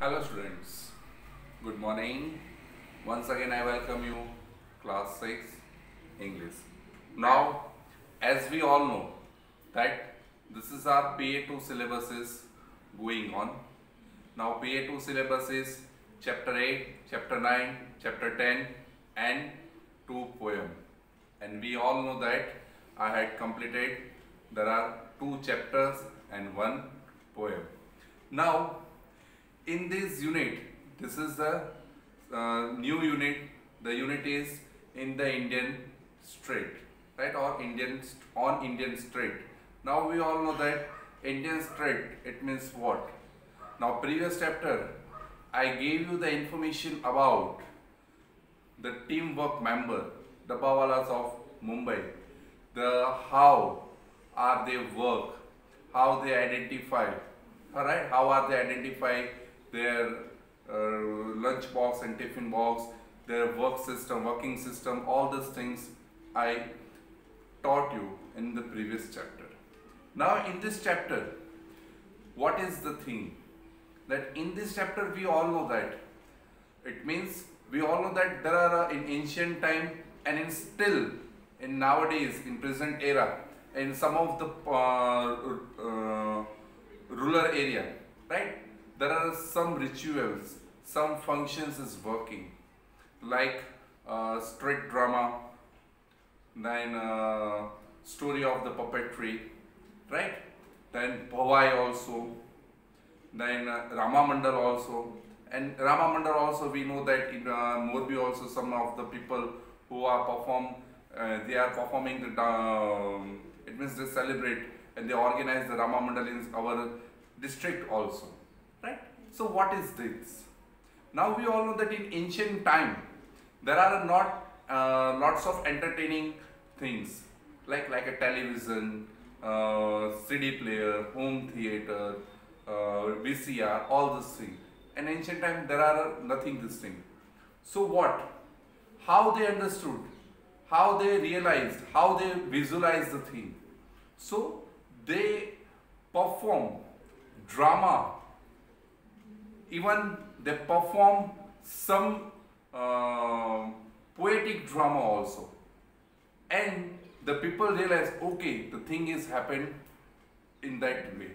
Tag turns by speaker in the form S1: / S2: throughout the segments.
S1: Hello students, good morning. Once again I welcome you class 6 English. Now as we all know that this is our PA2 syllabus is going on. Now PA2 syllabus is chapter 8, chapter 9, chapter 10 and 2 poem. And we all know that I had completed, there are 2 chapters and 1 poem. Now in this unit, this is the new unit. The unit is in the Indian Strait, right? Or Indian Strait. Now we all know that Indian Strait, it means what? Now previous chapter I gave you the information about the teamwork member, the Dabbawalas of Mumbai, the how are they work, how they identify, all right? How are they identify their lunch box and tiffin box, their working system, all these things I taught you in the previous chapter. Now in this chapter, what is the thing? That in this chapter we all know that, it means we all know that there are in ancient time and in nowadays, in present era, in some of the rural area, right? There are some rituals, some functions is working, like street drama, then story of the puppetry, right? Then Bhavai also, then Rama Mandal also, and Rama Mandal also we know that in Morbi also some of the people who are they are performing the it means they celebrate and they organize the Rama Mandal in our district also. Right? So what is this? Now we all know that in ancient time there are not lots of entertaining things like a television, CD player, home theater, VCR, all this thing. In ancient time there are nothing this thing. So what? How they understood, how they realized, how they visualized the thing. So they perform drama. Even they perform some poetic drama also, and the people realize, okay, the thing is happened in that way,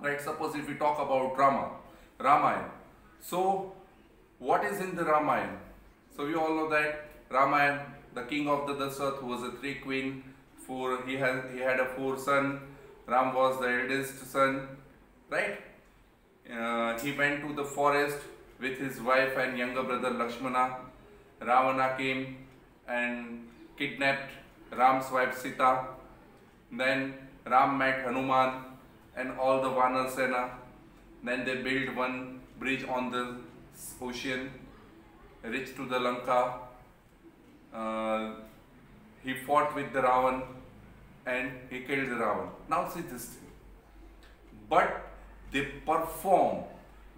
S1: right? Suppose if we talk about drama, Ramayana. So what is in the Ramayana? So we all know that Ramayana, the king of the Dasarath, who was a 3 queen, he had a 4 son. Ram was the eldest son, right? He went to the forest with his wife and younger brother Lakshmana. Ravana came and kidnapped Ram's wife Sita. Then Ram met Hanuman and all the Vanar Sena. Then they built one bridge on the ocean, reached to the Lanka. He fought with the Ravan and he killed the Ravan. Now see this thing. But they perform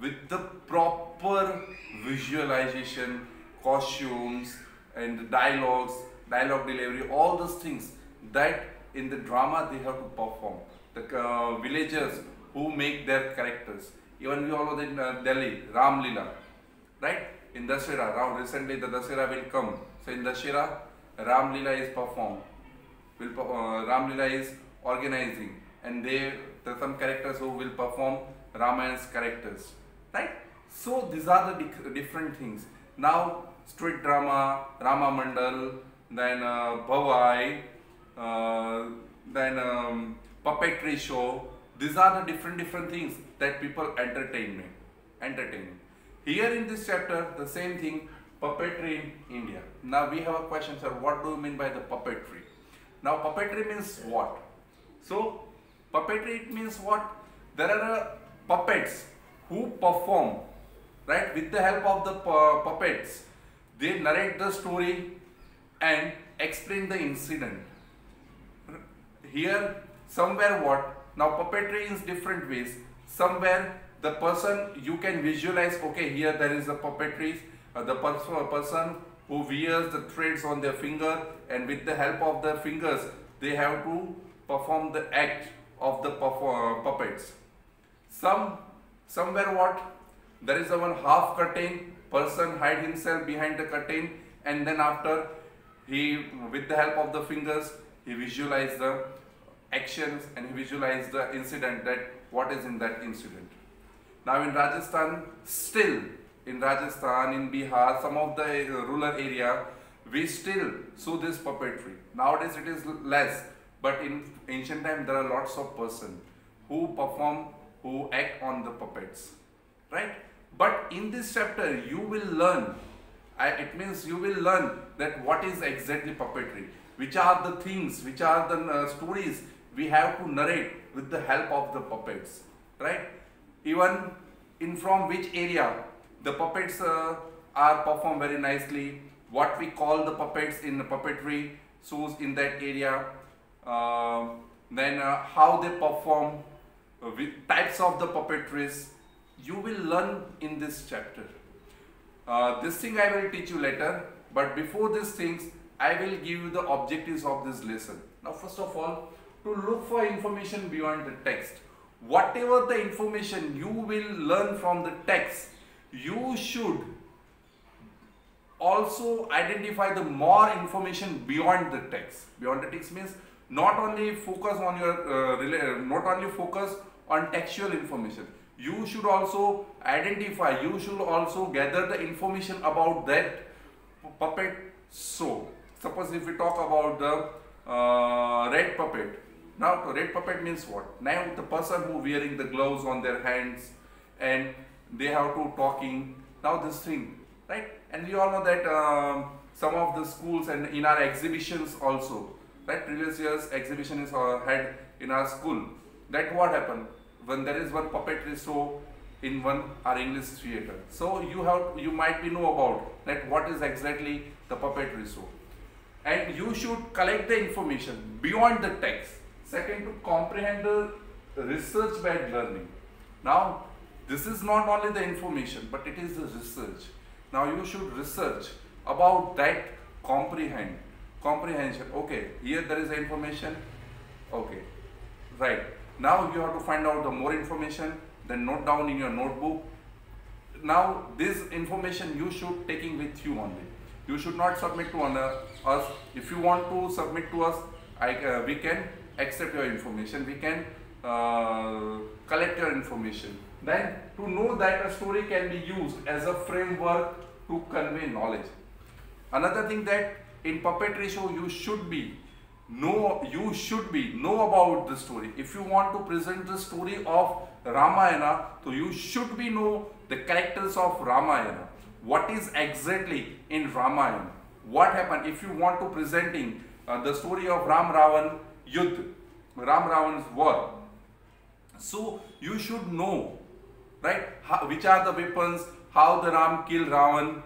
S1: with the proper visualization, costumes and dialogue delivery, all those things that in the drama they have to perform. The villagers who make their characters. Even we all know that in Delhi, Ram Leela, right? In Dussehra, recently the Dussehra will come. So in Dussehra, Ram Leela is performed. Ram Leela is organizing, and there are some characters who will perform Ramayan's characters, right? So these are the different things. Now street drama, Rama Mandal, then Bhavai, then puppetry show. These are the different things that people entertain. Here in this chapter, the same thing, puppetry in India. Now we have a question, sir, what do you mean by the puppetry? Now puppetry means what? So puppetry, it means what? There are puppets who perform, right? With the help of the puppets, they narrate the story and explain the incident. Here, somewhere what? Now puppetry is different ways. Somewhere the person, you can visualize, okay, here there is a puppetry, the person who wears the threads on their finger, and with the help of the fingers they have to perform the act of the puppets. Somewhere what? There is a one half curtain, person hide himself behind the curtain, and then after he, with the help of the fingers, he visualize the actions and he visualize the incident, that what is in that incident. Now in Rajasthan, still in Rajasthan, in Bihar, some of the rural area, we still show this puppetry. Nowadays it is less, but in ancient time there are lots of person who perform, who act on the puppets, right? But in this chapter you will learn, it means you will learn that what is exactly puppetry, which are the things, which are the stories we have to narrate with the help of the puppets, right? Even in from which area the puppets are performed very nicely, what we call the puppets in the puppetry shows in that area, then how they perform, with types of the puppetries, you will learn in this chapter. This thing I will teach you later, but before these things I will give you the objectives of this lesson. Now first of all, to look for information beyond the text. Whatever the information you will learn from the text, you should also identify the more information beyond the text. Beyond the text means not only focus on your not only focus on textual information. You should also identify, you should also gather the information about that puppet show. Suppose if we talk about the red puppet. Now the red puppet means what? Now the person who wearing the gloves on their hands and they have to talking. Now this thing, right? And we all know that some of the schools and in our exhibitions also, right? Previous years exhibition is had in our school. That what happened when there is one puppetry show in one our English theatre. So you might be know about that what is exactly the puppetry show, and you should collect the information beyond the text. Second, to comprehend the research-based learning. Now this is not only the information, but it is the research. Now you should research about that comprehension. Okay, here there is the information. Okay, right. Now you have to find out the more information, then note down in your notebook. Now this information you should taking with you only. You should not submit to us. If you want to submit to us, we can accept your information. We can collect your information. Then to know that a story can be used as a framework to convey knowledge. Another thing that in puppetry show you should know about the story. If you want to present the story of Ramayana, so you should know the characters of Ramayana. What is exactly in Ramayana? What happened if you want to presenting the story of Ram Ravan Yuddh, Ram Ravan's war. So you should know, right, which are the weapons, how the Ram killed Ravan,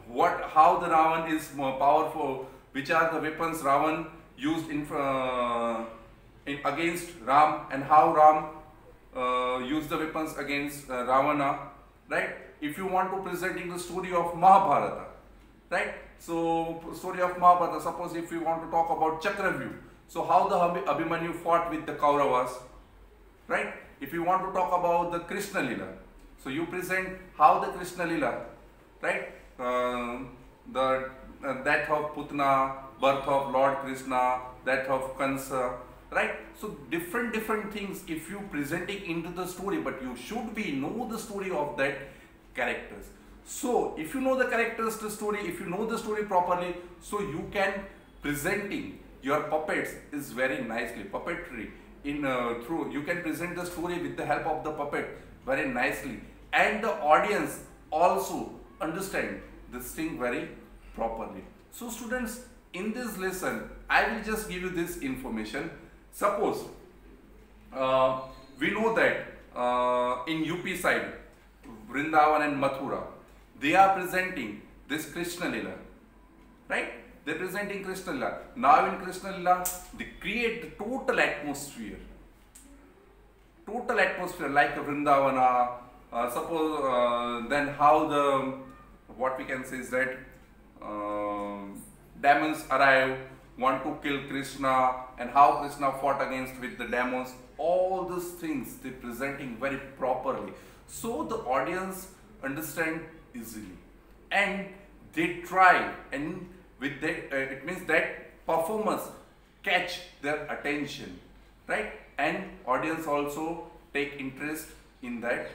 S1: how the Ravan is more powerful, which are the weapons Ravan used against Ram, and how Ram used the weapons against Ravana, right? If you want to presenting the story of Mahabharata, right? So story of Mahabharata, suppose if you want to talk about Chakravyuh, so how the Abhimanyu fought with the Kauravas, right? If you want to talk about the Krishna Lila, so you present how the Krishna Lila, right? The death of Putna, birth of Lord Krishna, death of Kansa, right? So different things if you presenting into the story, but you should know the story of that characters. So if you know the characters, the story, if you know the story properly, so you can presenting your puppets is very nicely. Puppetry in through you can present the story with the help of the puppet very nicely, and the audience also understand this thing very properly. So students, in this lesson I will just give you this information. Suppose we know that in UP side, Vrindavan and Mathura, they are presenting this Krishna Lila, right? They are presenting Krishna Lila. Now in Krishna Lila, they create the total atmosphere like a Vrindavana. Suppose then how the, what we can say is that demons arrive, want to kill Krishna, and how Krishna fought against with the demons. All these things they presenting very properly, so the audience understand easily, and they try, and with that it means that performers catch their attention, right? And audience also take interest in that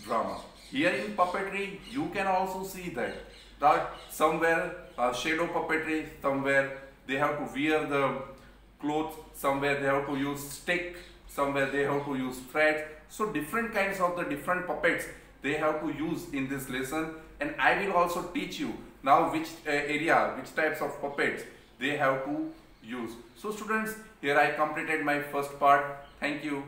S1: drama. Here in puppetry, you can also see that somewhere shadow puppetry, somewhere they have to wear the clothes, somewhere they have to use stick, somewhere they have to use thread. So different kinds of the different puppets they have to use in this lesson, and I will also teach you now which area, which types of puppets they have to use. So students, here I completed my first part. Thank you.